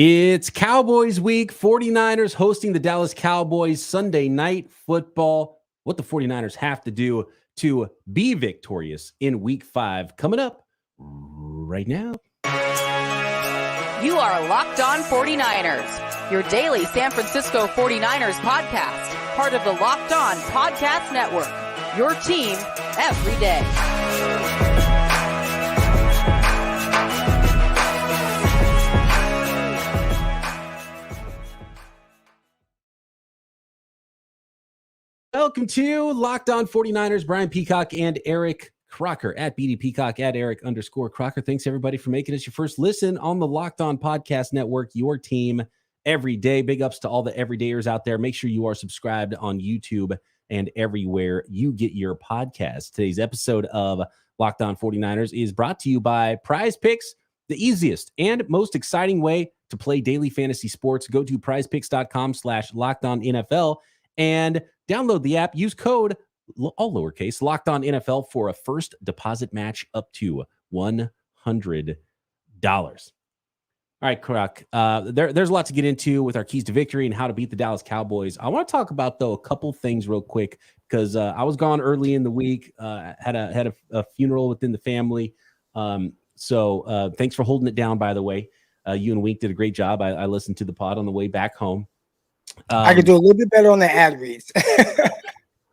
It's Cowboys week. 49ers hosting the Dallas Cowboys Sunday night football. What the 49ers have to do to be victorious in week 5 coming up right now. You are Locked On 49ers, your daily San Francisco 49ers podcast, part of the Locked On Podcast Network, your team every day. Welcome to Locked On 49ers. Brian Peacock and Eric Crocker at BD Peacock at Eric_Crocker. Thanks everybody for making us your first listen on the Locked On Podcast Network, your team every day. Big ups to all the everydayers out there. Make sure you are subscribed on YouTube and everywhere you get your podcasts. Today's episode of Locked On 49ers is brought to you by PrizePicks, the easiest and most exciting way to play daily fantasy sports. Go to prizepicks.com/LockedOnNFL and download the app. Use code, all lowercase, Locked On NFL for a first deposit match up to $100. All right, Croc. There's a lot to get into with our keys to victory and how to beat the Dallas Cowboys. I want to talk about, though, a couple things real quick because I was gone early in the week. Had a funeral within the family. So thanks for holding it down, by the way. You and Wink did a great job. I listened to the pod on the way back home. I could do a little bit better on the ad reads.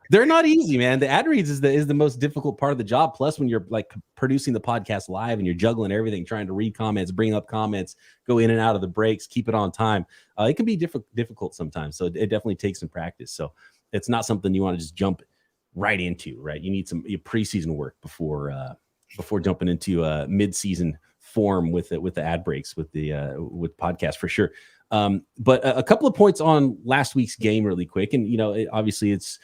They're not easy, man. The ad reads is the most difficult part of the job. Plus, when you're like producing the podcast live and you're juggling everything, trying to read comments, bring up comments, go in and out of the breaks, keep it on time. It can be difficult sometimes. So it definitely takes some practice. So it's not something you want to just jump right into, right? You need some preseason work before jumping into mid-season form with the ad breaks with podcast for sure. But a couple of points on last week's game really quick. And, obviously it's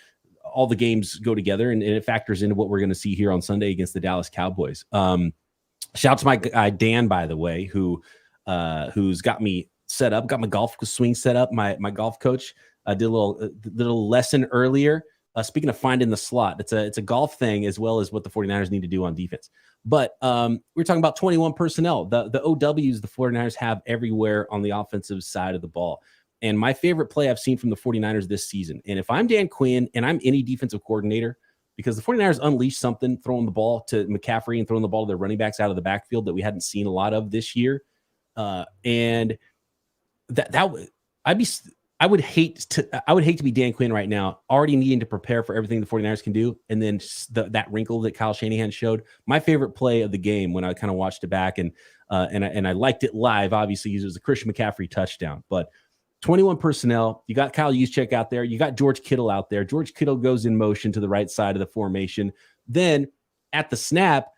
all the games go together and it factors into what we're going to see here on Sunday against the Dallas Cowboys. Shout out to my guy, Dan, by the way, who's got me set up, got my golf swing set up. My golf coach did a little lesson earlier. Speaking of finding the slot, it's a golf thing as well as what the 49ers need to do on defense. But we're talking about 21 personnel, the OWs the 49ers have everywhere on the offensive side of the ball. And my favorite play I've seen from the 49ers this season, and if I'm Dan Quinn and I'm any defensive coordinator, because the 49ers unleashed something, throwing the ball to McCaffrey and throwing the ball to their running backs out of the backfield that we hadn't seen a lot of this year. And I would hate to be Dan Quinn right now, already needing to prepare for everything the 49ers can do. And then that wrinkle that Kyle Shanahan showed. My favorite play of the game when I kind of watched it back and I liked it live, obviously, it was a Christian McCaffrey touchdown. But 21 personnel, you got Kyle Juszczyk out there, you got George Kittle out there. George Kittle goes in motion to the right side of the formation. Then at the snap,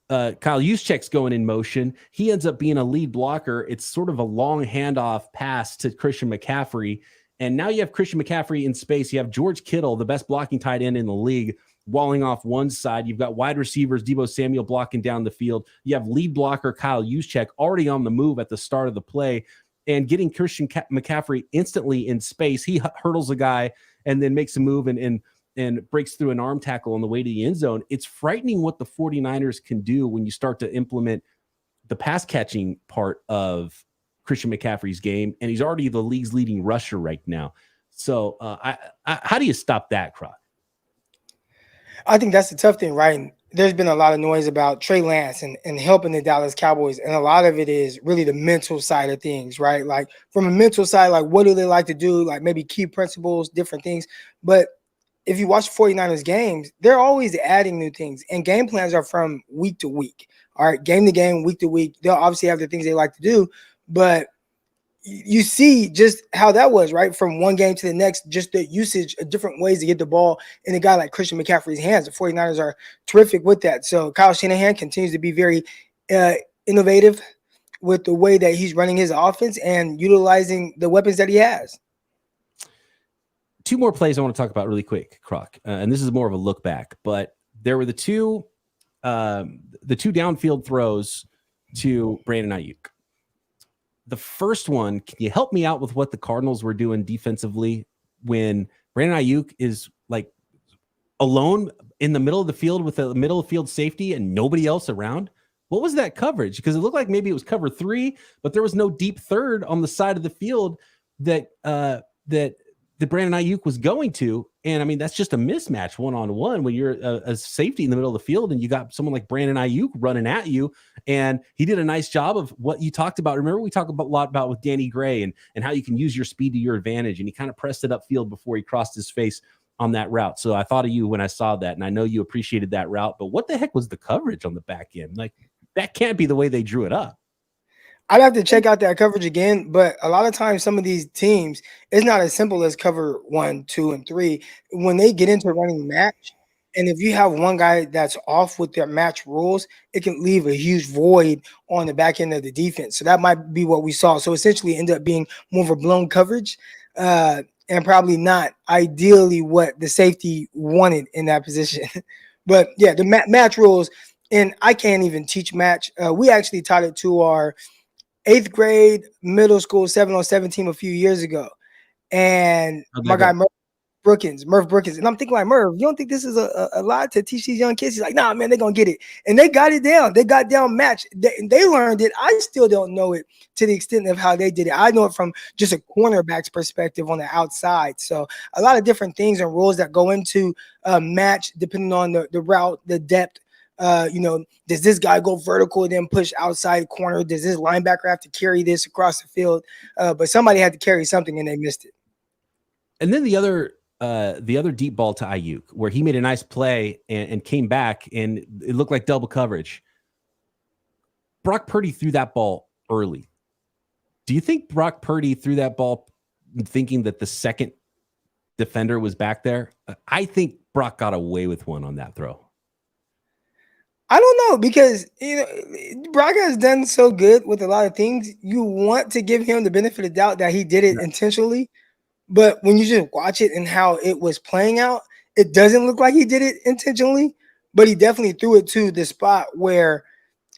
Kyle Juszczyk's going in motion. He ends up being a lead blocker. It's sort of a long handoff pass to Christian McCaffrey. And now you have Christian McCaffrey in space. You have George Kittle, the best blocking tight end in the league, walling off one side. You've got wide receivers, Deebo Samuel blocking down the field. You have lead blocker Kyle Juszczyk already on the move at the start of the play and getting Christian McCaffrey instantly in space. He hurdles a guy and then makes a move and breaks through an arm tackle on the way to the end zone. It's frightening what the 49ers can do when you start to implement the pass catching part of Christian McCaffrey's game, and he's already the league's leading rusher right now. So how do you stop that, Croc? I think that's the tough thing, right? And there's been a lot of noise about Trey Lance and helping the Dallas Cowboys, and a lot of it is really the mental side of things, right? Like from a mental side, like what do they like to do? Like maybe key principles, different things. But if you watch 49ers games, they're always adding new things, and game plans are from week to week. All right, game to game, week to week. They'll obviously have the things they like to do, but you see just how that was, right? From one game to the next, just the usage of different ways to get the ball in a guy like Christian McCaffrey's hands. The 49ers are terrific with that. So Kyle Shanahan continues to be very innovative with the way that he's running his offense and utilizing the weapons that he has. Two more plays I want to talk about really quick, Croc. And this is more of a look back, but there were the two downfield throws to Brandon Ayuk. The first one, can you help me out with what the Cardinals were doing defensively when Brandon Ayuk is like alone in the middle of the field with a middle of field safety and nobody else around? What was that coverage? Because it looked like maybe it was cover 3, but there was no deep third on the side of the field that Brandon Ayuk was going to. And I mean, that's just a mismatch one-on-one when you're a safety in the middle of the field and you got someone like Brandon Ayuk running at you. And he did a nice job of what you talked about. Remember, we talked a lot about with Danny Gray and how you can use your speed to your advantage. And he kind of pressed it upfield before he crossed his face on that route. So I thought of you when I saw that, and I know you appreciated that route, but what the heck was the coverage on the back end? Like, that can't be the way they drew it up. I'd have to check out that coverage again, but a lot of times some of these teams, it's not as simple as cover 1, 2, and 3. When they get into running match, and if you have one guy that's off with their match rules, it can leave a huge void on the back end of the defense. So that might be what we saw. So essentially end up being more of a blown coverage, and probably not ideally what the safety wanted in that position. But yeah, the match rules, and I can't even teach match. We actually taught it to our 8th grade middle school 7-on-7 team a few years ago. And my guy Murph Brookins. And I'm thinking like, Murph, you don't think this is a lot to teach these young kids? He's like, nah, man, they're going to get it. And they got it down. They got down match. They learned it. I still don't know it to the extent of how they did it. I know it from just a cornerback's perspective on the outside. So a lot of different things and rules that go into match depending on the route, the depth. Does this guy go vertical and then push outside corner? Does this linebacker have to carry this across the field? But somebody had to carry something and they missed it. And then the other deep ball to Ayuk, where he made a nice play and came back, and it looked like double coverage. Brock Purdy threw that ball early. Do you think Brock Purdy threw that ball thinking that the second defender was back there? I think Brock got away with one on that throw. I don't know, because Brock has done so good with a lot of things. You want to give him the benefit of the doubt that he did it intentionally, but when you just watch it and how it was playing out, it doesn't look like he did it intentionally. But he definitely threw it to the spot where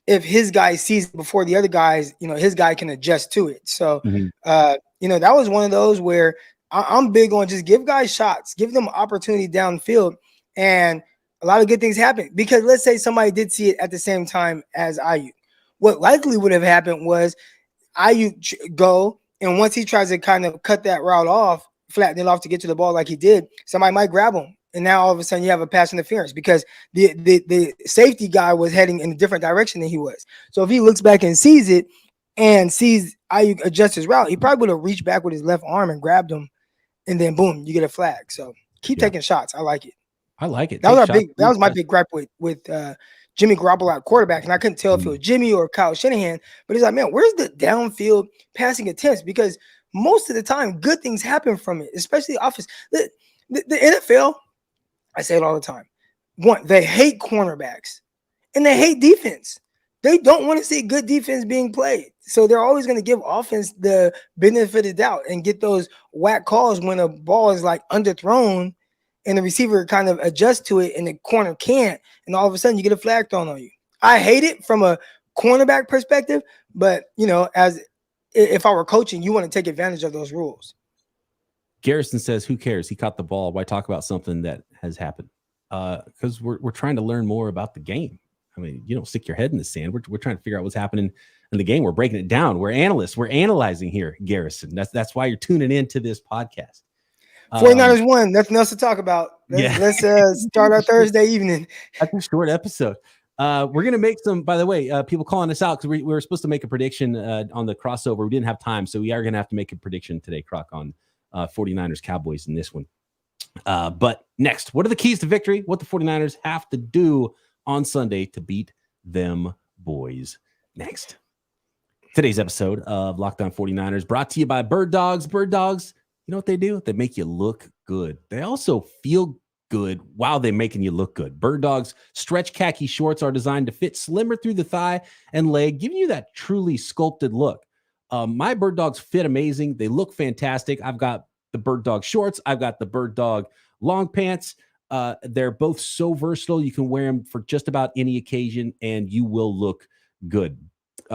if his guy sees it before the other guys, his guy can adjust to it. So that was one of those where I'm big on just give guys shots, give them opportunity downfield, and a lot of good things happen. Because let's say somebody did see it at the same time as Ayuk. What likely would have happened was Ayuk go, and once he tries to kind of cut that route off, flatten it off to get to the ball like he did, somebody might grab him. And now all of a sudden you have a pass interference because the safety guy was heading in a different direction than he was. So if he looks back and sees it and sees Ayuk adjust his route, he probably would have reached back with his left arm and grabbed him, and then boom, you get a flag. So keep taking shots. I like it. I like it. That was my big gripe with Jimmy Garoppolo at quarterback, and I couldn't tell if it was Jimmy or Kyle Shanahan. But he's like, man, where's the downfield passing attempts? Because most of the time, good things happen from it, especially offense. The NFL, I say it all the time. One, they hate cornerbacks, and they hate defense. They don't want to see good defense being played, so they're always going to give offense the benefit of the doubt and get those whack calls when a ball is like underthrown, and the receiver kind of adjusts to it and the corner can't, and all of a sudden you get a flag thrown on you. I hate it from a cornerback perspective, but as if I were coaching, you want to take advantage of those rules. Garrison says, who cares? He caught the ball. Why talk about something that has happened? Because we're trying to learn more about the game. I mean, you don't stick your head in the sand. We're trying to figure out what's happening in the game. We're breaking it down. We're analysts. We're analyzing here, Garrison. That's why you're tuning into this podcast. 49ers won. Nothing else to talk about. Let's start our Thursday evening. That's a short episode. We're going to make some, by the way, people calling us out because we were supposed to make a prediction on the crossover. We didn't have time, so we are going to have to make a prediction today, Croc, on 49ers Cowboys in this one. But next, what are the keys to victory? What the 49ers have to do on Sunday to beat them boys. Next. Today's episode of Locked On 49ers brought to you by Bird Dogs. Bird Dogs, you know what they do? They make you look good. They also feel good while they're making you look good. Bird Dogs stretch khaki shorts are designed to fit slimmer through the thigh and leg, giving you that truly sculpted look. My Bird Dogs fit amazing. They look fantastic. I've got the Bird Dog shorts. I've got the Bird Dog long pants. They're both so versatile. You can wear them for just about any occasion and you will look good.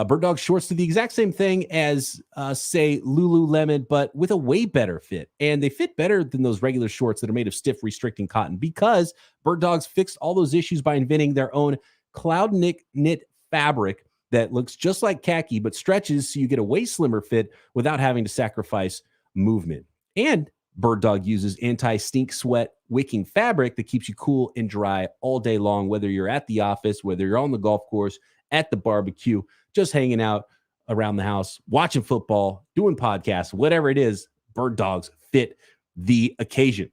Bird Dog shorts do the exact same thing as, say, Lululemon, but with a way better fit. And they fit better than those regular shorts that are made of stiff, restricting cotton because Bird Dogs fixed all those issues by inventing their own cloud knit fabric that looks just like khaki, but stretches so you get a way slimmer fit without having to sacrifice movement. And Bird Dog uses anti-stink sweat wicking fabric that keeps you cool and dry all day long, whether you're at the office, whether you're on the golf course, at the barbecue, just hanging out around the house, watching football, doing podcasts, whatever it is, Bird Dogs fit the occasion.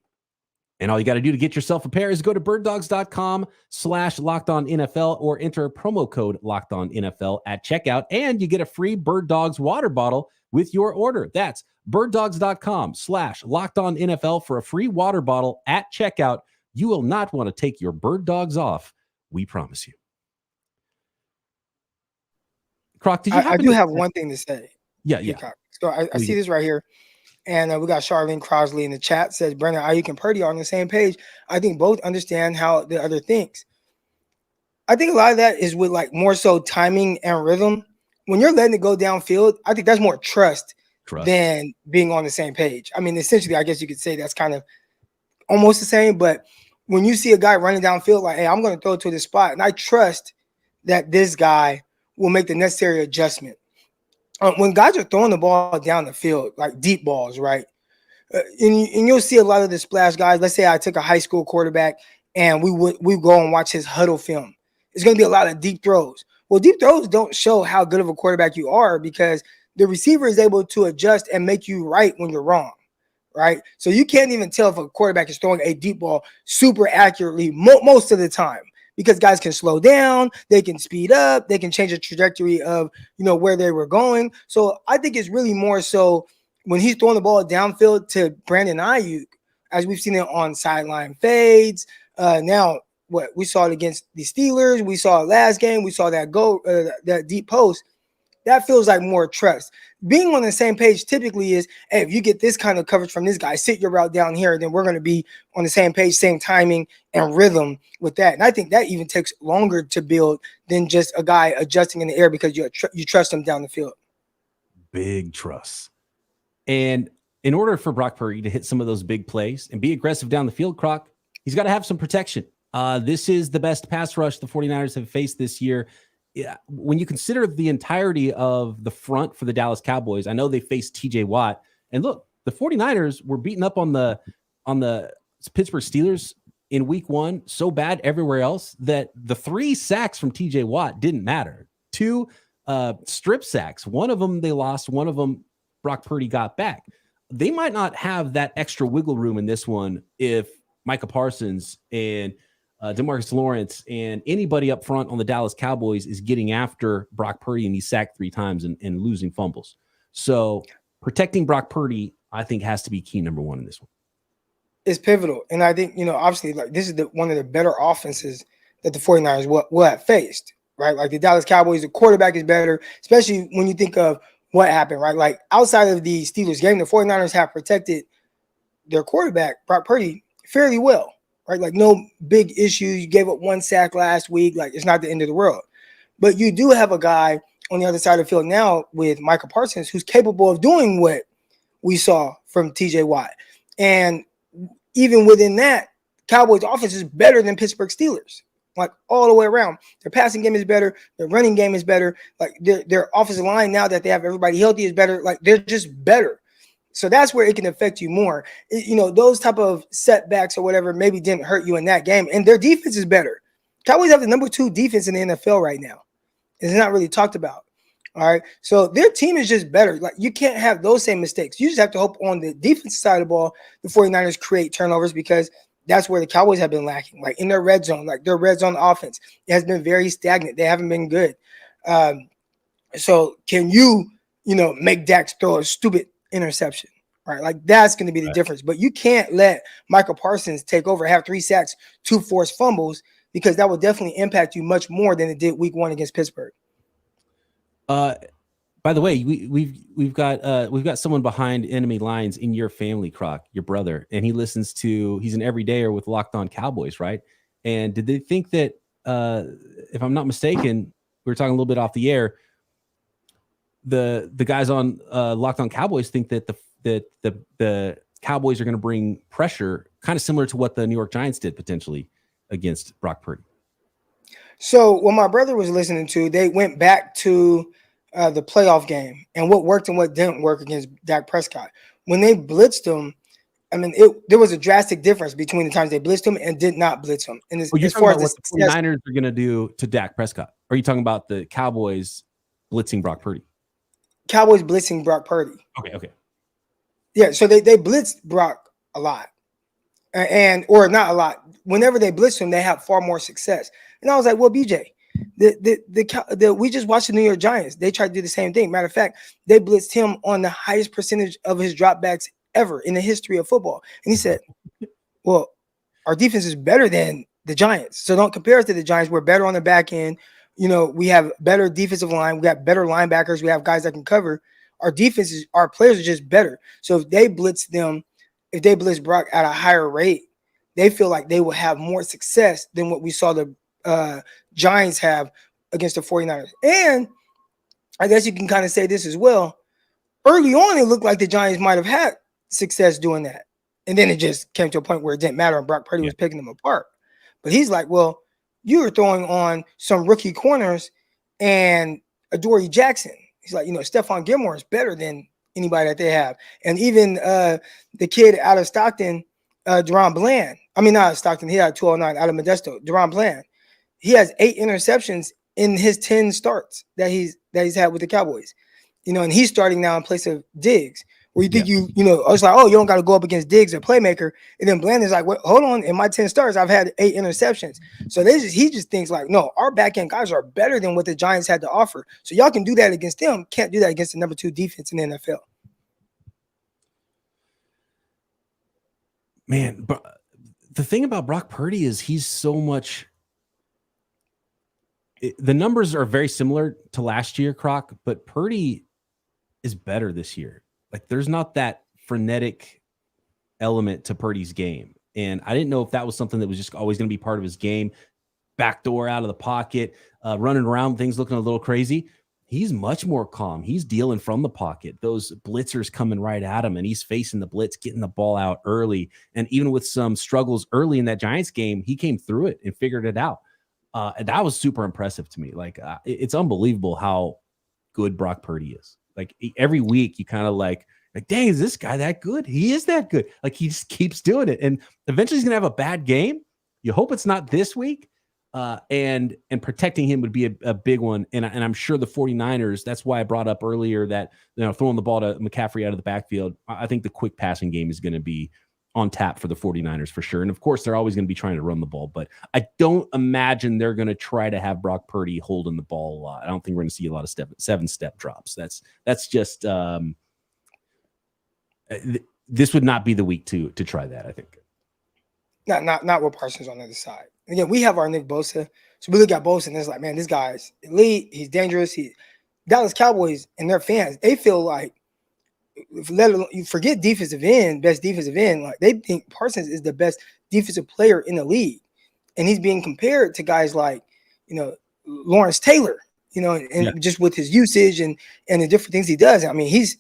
And all you got to do to get yourself a pair is go to birddogs.com/LockedOnNFL or enter promo code LockedOnNFL at checkout, and you get a free Bird Dogs water bottle with your order. That's birddogs.com/LockedOnNFL for a free water bottle at checkout. You will not want to take your Bird Dogs off. We promise you. Croc, did you I do have one thing to say. Yeah. So I see this right here. And we got Charlene Crosley in the chat, says Brandon Ayuk and Purdy are on the same page. I think both understand how the other thinks. I think a lot of that is with like more so timing and rhythm. When you're letting it go downfield, I think that's more trust than being on the same page. I mean, essentially, I guess you could say that's kind of almost the same. But when you see a guy running downfield, like, hey, I'm going to throw it to this spot, and I trust that this guy will make the necessary adjustment. When guys are throwing the ball down the field, like deep balls, right? And you'll see a lot of the splash guys. Let's say I took a high school quarterback and we go and watch his huddle film. It's going to be a lot of deep throws. Well, deep throws don't show how good of a quarterback you are because the receiver is able to adjust and make you right when you're wrong, right? So you can't even tell if a quarterback is throwing a deep ball super accurately most of the time. Because guys can slow down, they can speed up, they can change the trajectory of, where they were going. So I think it's really more so when he's throwing the ball downfield to Brandon Ayuk, as we've seen it on sideline fades. Now, we saw it against the Steelers, we saw it last game, we saw that that deep post. That feels like more trust. Being on the same page typically is, hey, if you get this kind of coverage from this guy, sit your route down here, then we're going to be on the same page, same timing and rhythm with that. And I think that even takes longer to build than just a guy adjusting in the air because you trust him down the field. Big trust. And in order for Brock Purdy to hit some of those big plays and be aggressive down the field, Croc, he's got to have some protection. This is the best pass rush the 49ers have faced this year. Yeah, when you consider the entirety of the front for the Dallas Cowboys, I know they faced TJ Watt. And look, the 49ers were beaten up on the Pittsburgh Steelers in week 1 so bad everywhere else that the 3 sacks from TJ Watt didn't matter. 2 strip sacks. One of them they lost, one of them Brock Purdy got back. They might not have that extra wiggle room in this one if Micah Parsons and DeMarcus Lawrence and anybody up front on the Dallas Cowboys is getting after Brock Purdy and he's sacked 3 times and losing fumbles. So protecting Brock Purdy, I think, has to be key number 1 in this one. It's pivotal. And I think, obviously, like this is one of the better offenses that the 49ers will have faced, right? Like the Dallas Cowboys, the quarterback is better, especially when you think of what happened, right? Like outside of the Steelers game, the 49ers have protected their quarterback, Brock Purdy, fairly well. Right, like no big issues. You gave up 1 sack last week. Like it's not the end of the world. But you do have a guy on the other side of the field now with Micah Parsons who's capable of doing what we saw from TJ Watt. And even within that, Cowboys offense is better than Pittsburgh Steelers. Like all the way around. Their passing game is better. Their running game is better. Like their offensive line now that they have everybody healthy is better. Like they're just better. So that's where it can affect you more. Those type of setbacks or whatever maybe didn't hurt you in that game. And their defense is better. Cowboys have the number 2 defense in the NFL right now. It's not really talked about. All right. So their team is just better. Like you can't have those same mistakes. You just have to hope on the defensive side of the ball, the 49ers create turnovers because that's where the Cowboys have been lacking. Like in their red zone, like their red zone offense, it has been very stagnant. They haven't been good. So can you, make Dak throw a stupid interception, right? Like that's going to be the difference. But you can't let Michael Parsons take over, have 3 sacks, 2 forced fumbles, because that will definitely impact you much more than it did week 1 against Pittsburgh. By the way, we've got someone behind enemy lines in your family, Croc, your brother, and he's an everydayer with Locked On Cowboys, right? And did they think that if I'm not mistaken, we were talking a little bit off the air, the guys on Locked On Cowboys think that the Cowboys are going to bring pressure, kind of similar to what the New York Giants did potentially against Brock Purdy. So what my brother was listening to, they went back to the playoff game and what worked and what didn't work against Dak Prescott. When they blitzed him, I mean, there was a drastic difference between the times they blitzed him and did not blitz him. And You're as talking far about as what the 49ers are going to do to Dak Prescott. Or are you talking about the Cowboys blitzing Brock Purdy? Cowboys blitzing Brock Purdy. Okay. Yeah, so they blitzed Brock a lot. Or not a lot. Whenever they blitz him, they have far more success. And I was like, well, BJ, we just watched the New York Giants. They tried to do the same thing. Matter of fact, they blitzed him on the highest percentage of his dropbacks ever in the history of football. And he said, well, our defense is better than the Giants. So don't compare us to the Giants. We're better on the back end. We have better defensive line. We got better linebackers. We have guys that can cover. Our players are just better. So if they blitz Brock at a higher rate, they feel like they will have more success than what we saw the Giants have against the 49ers. And I guess you can kind of say this as well. Early on, it looked like the Giants might have had success doing that. And then it just came to a point where it didn't matter and Brock Purdy was picking them apart. But he's like, well, you were throwing on some rookie corners and Adoree Jackson. He's like, Stephon Gilmore is better than anybody that they have. And even the kid out of Stockton, Deron Bland. I mean, not Stockton. He had 209 out of Modesto. Deron Bland. He has 8 interceptions in his 10 starts that he's had with the Cowboys. And he's starting now in place of Diggs. Where you think it's like, oh, you don't got to go up against Diggs, a playmaker. And then Bland is like, well, hold on. In my 10 starts, I've had 8 interceptions. So he just thinks like, no, our back end guys are better than what the Giants had to offer. So y'all can do that against them. Can't do that against the number 2 defense in the NFL. Man, but the thing about Brock Purdy is he's so much. The numbers are very similar to last year, Croc, but Purdy is better this year. Like there's not that frenetic element to Purdy's game. And I didn't know if that was something that was just always going to be part of his game. Backdoor out of the pocket, running around, things looking a little crazy. He's much more calm. He's dealing from the pocket. Those blitzers coming right at him, and he's facing the blitz, getting the ball out early. And even with some struggles early in that Giants game, he came through it and figured it out. And that was super impressive to me. Like it's unbelievable how good Brock Purdy is. Like every week you kind of like, dang, is this guy that good? He is that good. Like he just keeps doing it. And eventually he's going to have a bad game. You hope it's not this week. And protecting him would be a big one. And I'm sure the 49ers, that's why I brought up earlier that, throwing the ball to McCaffrey out of the backfield. I think the quick passing game is going to be on tap for the 49ers for sure. And of course, they're always going to be trying to run the ball, but I don't imagine they're going to try to have Brock Purdy holding the ball a lot. I don't think we're going to see a lot of 7-step drops. That's just this would not be the week to try that, I think. Not with Parsons on the other side. Again, we have our Nick Bosa. So we look at Bosa and it's like, man, this guy's elite. He's dangerous. Dallas Cowboys and their fans, they feel like, you forget defensive end, best defensive end. Like they think Parsons is the best defensive player in the league, and he's being compared to guys like, Lawrence Taylor, just with his usage and the different things he does. I mean, he's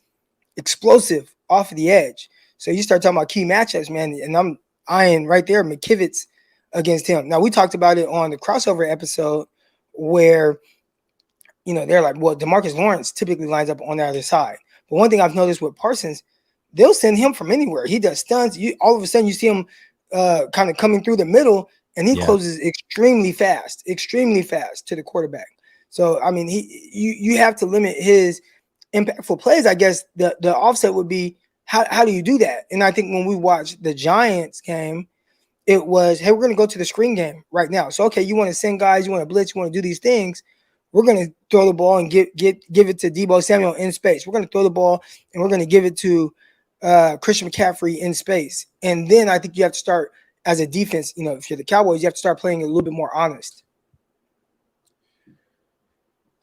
explosive off of the edge. So you start talking about key matchups, man, and I'm eyeing right there McKivitz against him. Now we talked about it on the crossover episode where, they're like, well, DeMarcus Lawrence typically lines up on the other side. But one thing I've noticed with Parsons, they'll send him from anywhere. He does stunts. All of a sudden you see him kind of coming through the middle, and he closes extremely fast to the quarterback. So, I mean, you have to limit his impactful plays. I guess the offset would be, how do you do that? And I think when we watched the Giants game, it was, hey, we're going to go to the screen game right now. So, okay, you want to send guys, you want to blitz, you want to do these things. We're going to throw the ball and give it to Deebo Samuel in space. We're going to throw the ball and we're going to give it to Christian McCaffrey in space. And then I think you have to start as a defense, if you're the Cowboys, you have to start playing a little bit more honest.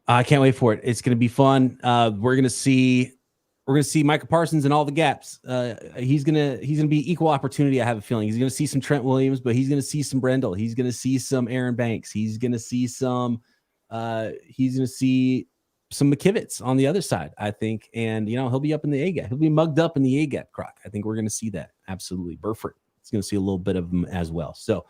I can't wait for it. It's going to be fun. We're going to see Micah Parsons in all the gaps. He's going to be equal opportunity. I have a feeling he's going to see some Trent Williams, but he's going to see some Brendel. He's going to see some Aaron Banks. He's going to see some McKivitz on the other side, I think. And, he'll be up in the A gap. He'll be mugged up in the A gap, Croc. I think we're going to see that. Absolutely. Burford is going to see a little bit of him as well. So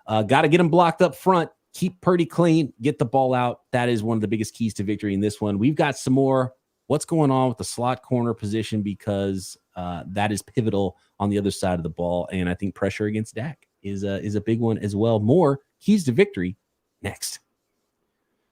got to get him blocked up front. keep Purdy clean, get the ball out. That is one of the biggest keys to victory in this one. We've got some more what's going on with the slot corner position because that is pivotal on the other side of the ball. And I think pressure against Dak is a big one as well. More keys to victory next.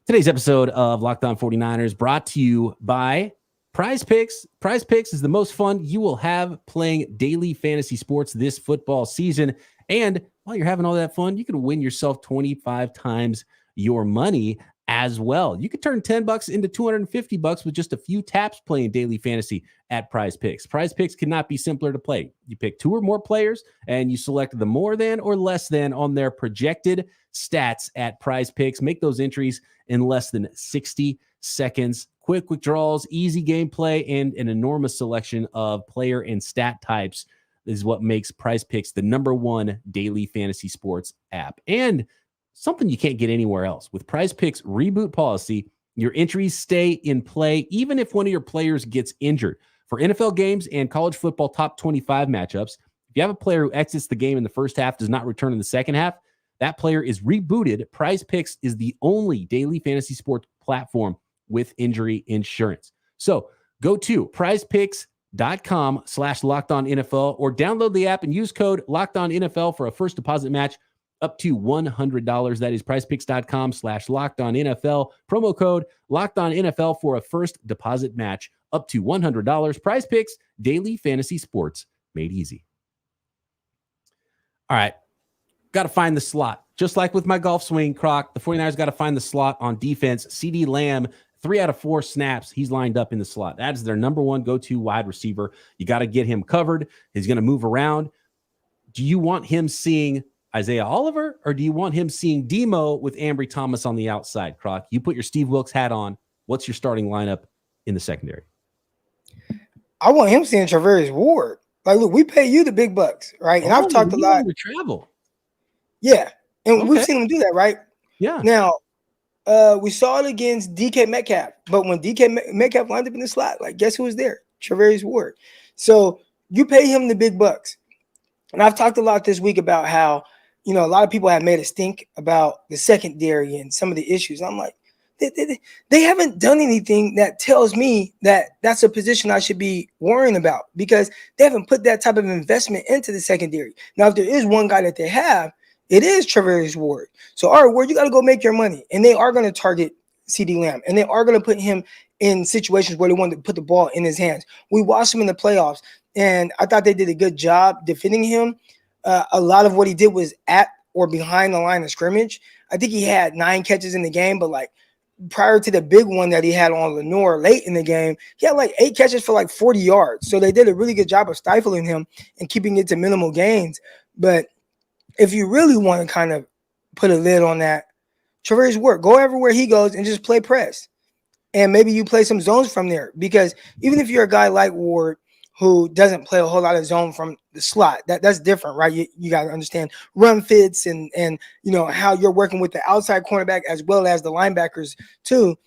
Today's episode of Locked On 49ers brought to you by PrizePicks. PrizePicks is the most fun you will have playing daily fantasy sports this football season. And while you're having all that fun, you can win yourself 25 times your money as well. You could turn $10 into $250 with just a few taps playing daily fantasy at PrizePicks. PrizePicks cannot be simpler to play. You pick 2 or more players and you select the more than or less than on their projected stats at PrizePicks. Make those entries in less than 60 seconds. Quick withdrawals, easy gameplay, and an enormous selection of player and stat types is what makes PrizePicks the #1 daily fantasy sports app. And something you can't get anywhere else. With PrizePicks reboot policy, your entries stay in play even if one of your players gets injured. For NFL games and college football top 25 matchups, if you have a player who exits the game in the first half, does not return in the second half, that player is rebooted. PrizePicks is the only daily fantasy sports platform with injury insurance. So go to prizepicks.com/LockedOnNFL or download the app and use code LockedOnNFL for a first deposit match up to $100. That is prizepicks.com/LockedOnNFL. Promo code LockedOnNFL for a first deposit match up to $100. PrizePicks, daily fantasy sports made easy. All right. Got to find the slot. Just like with my golf swing, Croc, the 49ers got to find the slot on defense. CeeDee Lamb, 3 out of 4 snaps, he's lined up in the slot. That is their #1 go-to wide receiver. You got to get him covered. He's going to move around. Do you want him seeing Isaiah Oliver, or do you want him seeing Demo with Ambry Thomas on the outside, Croc? You put your Steve Wilkes hat on. What's your starting lineup in the secondary? I want him seeing Travarius Ward. Like, look, we pay you the big bucks, right? And I've talked a lot. To travel. Yeah, and we've seen him do that, right? Yeah. Now, we saw it against DK Metcalf, but when DK Metcalf lined up in the slot, like, guess who was there? Travarius Ward. So you pay him the big bucks. And I've talked a lot this week about how, a lot of people have made a stink about the secondary and some of the issues. I'm like, they haven't done anything that tells me that that's a position I should be worrying about because they haven't put that type of investment into the secondary. Now, if there is one guy that they have, it is Travarius Ward. So, all right, Ward, you got to go make your money. And they are going to target CeeDee Lamb. And they are going to put him in situations where they want to put the ball in his hands. We watched him in the playoffs, and I thought they did a good job defending him. A lot of what he did was at or behind the line of scrimmage. I think he had 9 catches in the game, but like prior to the big one that he had on Lenore late in the game, he had like 8 catches for like 40 yards. So they did a really good job of stifling him and keeping it to minimal gains. But if you really want to kind of put a lid on that, Travarius Ward, go everywhere he goes and just play press. And maybe you play some zones from there because even if you're a guy like Ward who doesn't play a whole lot of zone from the slot, that's different, right? You got to understand run fits and how you're working with the outside cornerback as well as the linebackers too.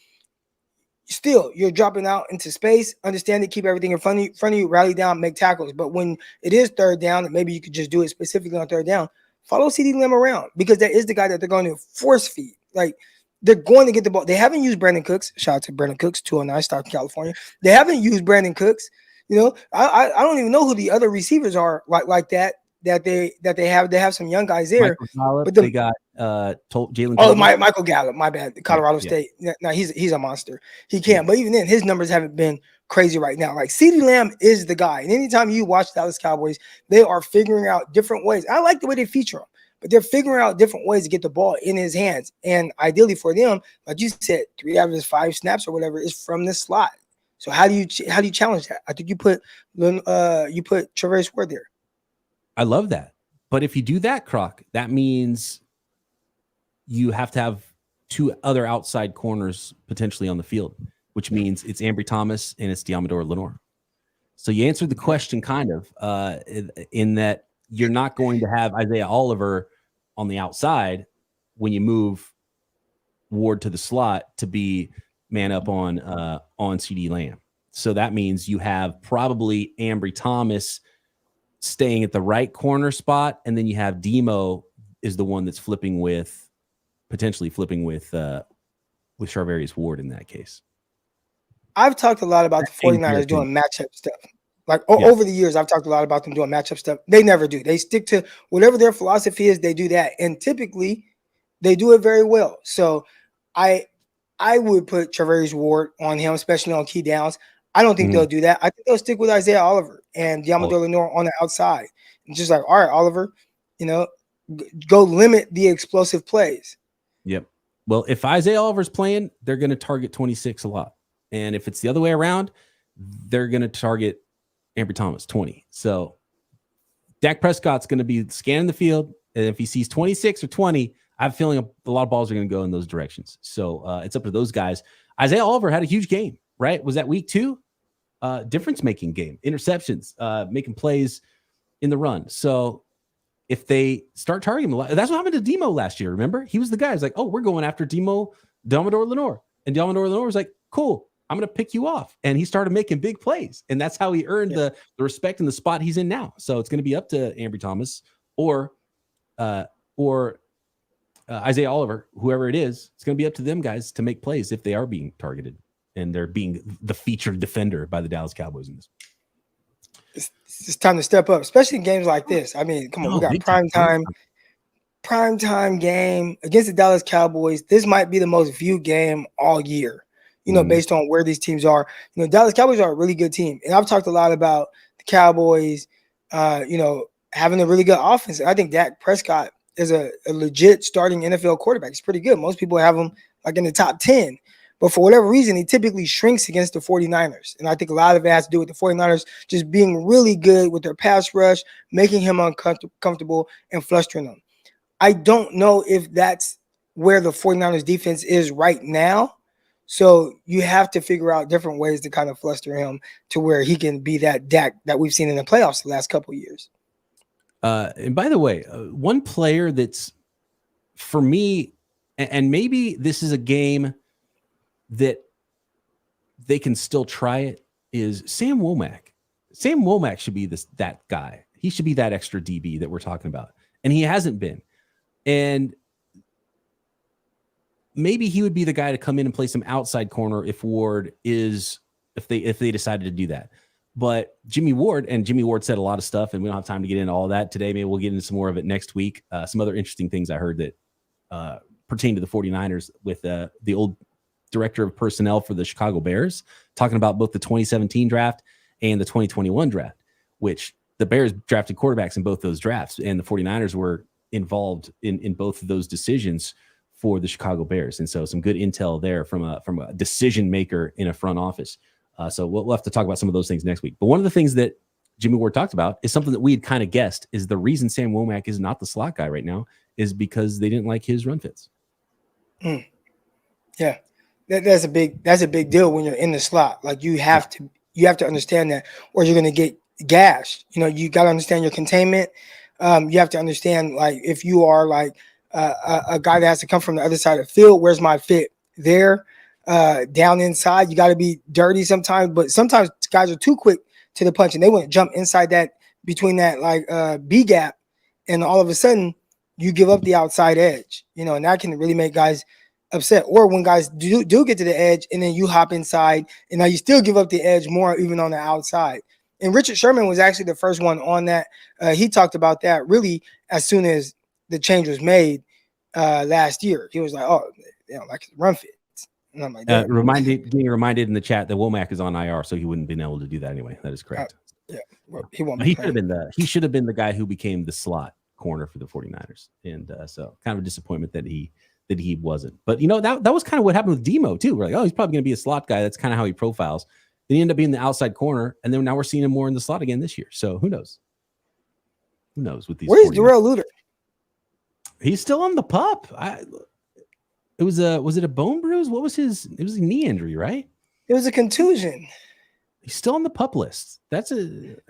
Still, you're dropping out into space, understand it, keep everything in front of you, rally down, make tackles. But when it is third down, and maybe you could just do it specifically on third down, follow CeeDee Lamb around because that is the guy that they're going to force feed. Like, they're going to get the ball. They haven't used Brandon Cooks. Shout out to Brandon Cooks, 209, Stockton, California. They haven't used Brandon Cooks. I don't even know who the other receivers are like that they have. They have some young guys there. But they got Jalen. Oh, Michael Gallup. My bad. Colorado State. No, he's a monster. He can. But even then, his numbers haven't been crazy right now. Like CeeDee Lamb is the guy. And anytime you watch Dallas Cowboys, they are figuring out different ways. I like the way they feature him. But they're figuring out different ways to get the ball in his hands. And ideally for them, like you said, 3 out of his 5 snaps or whatever is from the slot. So how do you challenge that? I think you put Travarius Ward there. I love that. But if you do that, Croc, that means you have to have 2 other outside corners potentially on the field, which means it's Ambry Thomas and it's Deommodore Lenoir. So you answered the question kind of in that you're not going to have Isaiah Oliver on the outside when you move Ward to the slot to be man up on CeeDee Lamb. So that means you have probably Ambry Thomas staying at the right corner spot, and then you have Demo is the one that's flipping with potentially flipping with Charvarius Ward in that case. I've talked a lot about the 49ers doing matchup stuff. Over the years, I've talked a lot about them doing matchup stuff. They never do. They stick to whatever their philosophy is. They do that, and typically, they do it very well. So, I would put Charvarius Ward on him, especially on key downs. I don't think they'll do that. I think they'll stick with Isaiah Oliver and Diamador Lenore on the outside. And just like, all right, Oliver, go limit the explosive plays. Yep. Well, if Isaiah Oliver's playing, they're going to target 26 a lot. And if it's the other way around, they're going to target Ambry Thomas 20. So Dak Prescott's going to be scanning the field. And if he sees 26 or 20, I have a feeling a lot of balls are going to go in those directions. So it's up to those guys. Isaiah Oliver had a huge game, right? Was that week 2? Difference-making game, interceptions, making plays in the run. So if they start targeting him a lot, that's what happened to Demo last year. Remember, he was the guy who's like, "Oh, we're going after Diamador Lenore," and Diamador Lenore was like, "Cool, I'm going to pick you off," and he started making big plays, and that's how he earned the respect and the spot he's in now. So it's going to be up to Ambry Thomas or Isaiah Oliver, whoever it is. It's going to be up to them guys to make plays if they are being targeted. And they're being the featured defender by the Dallas Cowboys in this. It's time to step up, especially in games like this. I mean, come on, we got primetime game against the Dallas Cowboys. This might be the most viewed game all year, based on where these teams are. Dallas Cowboys are a really good team. And I've talked a lot about the Cowboys, having a really good offense. I think Dak Prescott is a legit starting NFL quarterback. He's pretty good. Most people have him like in the top 10. But for whatever reason, he typically shrinks against the 49ers. And I think a lot of it has to do with the 49ers just being really good with their pass rush, making him uncomfortable and flustering them. I don't know if that's where the 49ers defense is right now. So you have to figure out different ways to kind of fluster him to where he can be that Dak that we've seen in the playoffs the last couple of years. And by the way, one player that's for me, and maybe this is a game that they can still try it, is Sam Womack. Sam Womack should be that guy. He should be that extra DB that we're talking about. And he hasn't been. And maybe he would be the guy to come in and play some outside corner if they decided to do that. But Jimmy Ward said a lot of stuff, and we don't have time to get into all that today. Maybe we'll get into some more of it next week. Some other interesting things I heard that pertain to the 49ers with the old director of personnel for the Chicago Bears, talking about both the 2017 draft and the 2021 draft, which the Bears drafted quarterbacks in both those drafts, and the 49ers were involved in both of those decisions for the Chicago Bears. And so some good intel there from a decision maker in a front office. So we'll have to talk about some of those things next week. But one of the things that Jimmy Ward talked about is something that we had kind of guessed is the reason Sam Womack is not the slot guy right now is because they didn't like his run fits. Yeah. That's a big deal when you're in the slot. Like you have to understand that, or you're going to get gashed. You got to understand your containment. You have to understand, like, if you are like a guy that has to come from the other side of the field, where's my fit there? Down inside, you got to be dirty sometimes. But sometimes guys are too quick to the punch, and they want to jump inside that between that like B gap, and all of a sudden you give up the outside edge. And that can really make guys upset. Or when guys do get to the edge and then you hop inside and now you still give up the edge more even on the outside. And Richard Sherman was actually the first one on that. He talked about that really as soon as the change was made last year. He was like, like run fits. And I'm like, being reminded in the chat that Womack is on IR, so he wouldn't have been able to do that anyway. That is correct. He won't. He should have been the guy who became the slot corner for the 49ers. And so kind of a disappointment that he wasn't. But that was kind of what happened with Demo too. We're like, he's probably going to be a slot guy. That's kind of how he profiles. Then he ended up being the outside corner, and then now we're seeing him more in the slot again this year. So who knows? Who knows with these? Where's Darrell Luter? He's still on the pup. Was it a bone bruise? What was his? It was a knee injury, right? It was a contusion. He's still on the pup list.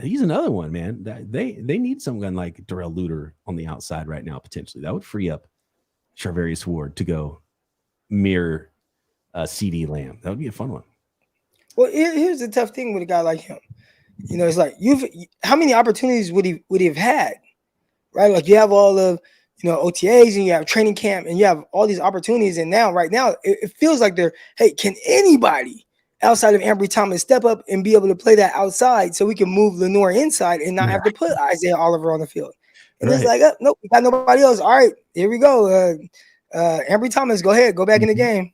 He's another one, man. They need someone like Darrell Luter on the outside right now potentially. That would free up Charvarius Ward to go mirror CeeDee Lamb. That would be a fun one. Well, here's the tough thing with a guy like him. It's like how many opportunities would he have had, right? Like you have all of OTAs and you have training camp and you have all these opportunities. And right now, it feels like can anybody outside of Ambry Thomas step up and be able to play that outside so we can move Lenore inside and not have to put Isaiah Oliver on the field? And it's like, nope, we got nobody else. All right, here we go. Ambry Thomas, go ahead, go back in the game.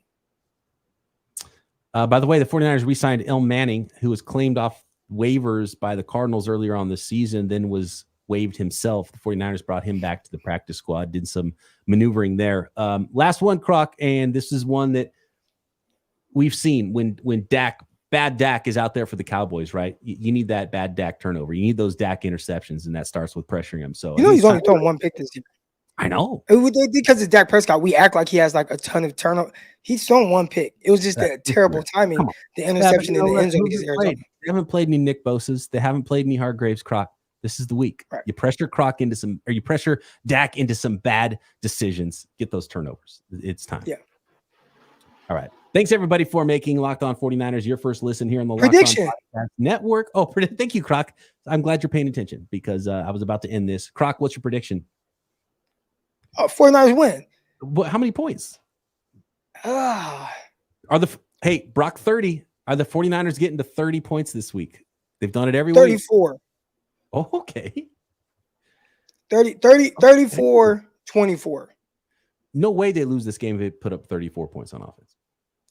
By the way, the 49ers re-signed Il Manning, who was claimed off waivers by the Cardinals earlier on this season, then was waived himself. The 49ers brought him back to the practice squad, did some maneuvering there. Last one, Croc, and this is one that we've seen when bad Dak is out there for the Cowboys, right? You need that bad Dak turnover. You need those Dak interceptions, and that starts with pressuring him. So he's only thrown one pick this year. I know. Because it's Dak Prescott, we act like he has like a ton of turnover. He's thrown one pick. It was just that terrible timing, the interception in the end zone. They haven't played any Nick Bosa's. They haven't played any Hargraves, Croc. This is the week. Right. You pressure you pressure Dak into some bad decisions. Get those turnovers. It's time. Yeah. All right. Thanks everybody for making Locked On 49ers your first listen here on the Prediction Locked On Podcast Network. Oh, thank you, Croc. I'm glad you're paying attention because I was about to end this. Croc, what's your prediction? 49ers win. How many points? Brock 30. Are the 49ers getting to 30 points this week? They've done it every 34. week. Oh, okay. 34, 24. No way they lose this game if they put up 34 points on offense.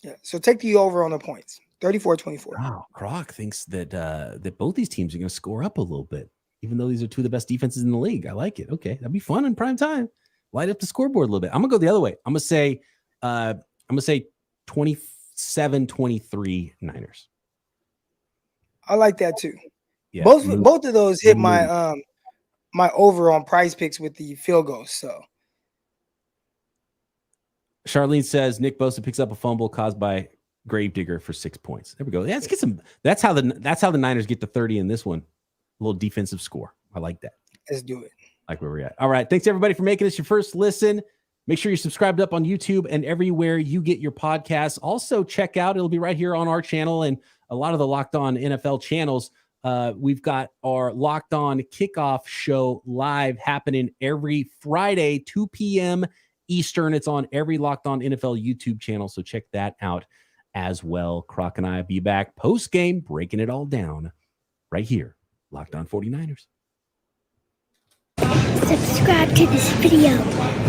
Yeah. So take the over on the points. 34, 24. Wow. Croc thinks that both these teams are going to score up a little bit, even though these are two of the best defenses in the league. I like it. Okay. That'd be fun in prime time. Light up the scoreboard a little bit. I'm going to go the other way. I'm going to say 27-23 Niners. I like that too. Yeah. Both of those hit my my over on PrizePicks with the field goals. So Charlene says Nick Bosa picks up a fumble caused by Gravedigger for 6 points. There we go. Yeah, let's get some. That's how the Niners get to 30 in this one. A little defensive score. I like that. Let's do it. Like where we're at. All right. Thanks everybody for making this your first listen. Make sure you're subscribed up on YouTube and everywhere you get your podcasts. Also check out, it'll be right here on our channel and a lot of the Locked On NFL channels. We've got our Locked On Kickoff show live happening every Friday, 2 p.m. Eastern. It's on every Locked On NFL YouTube channel. So check that out as well. Croc and I will be back post game, breaking it all down right here. Locked On 49ers. Subscribe to this video.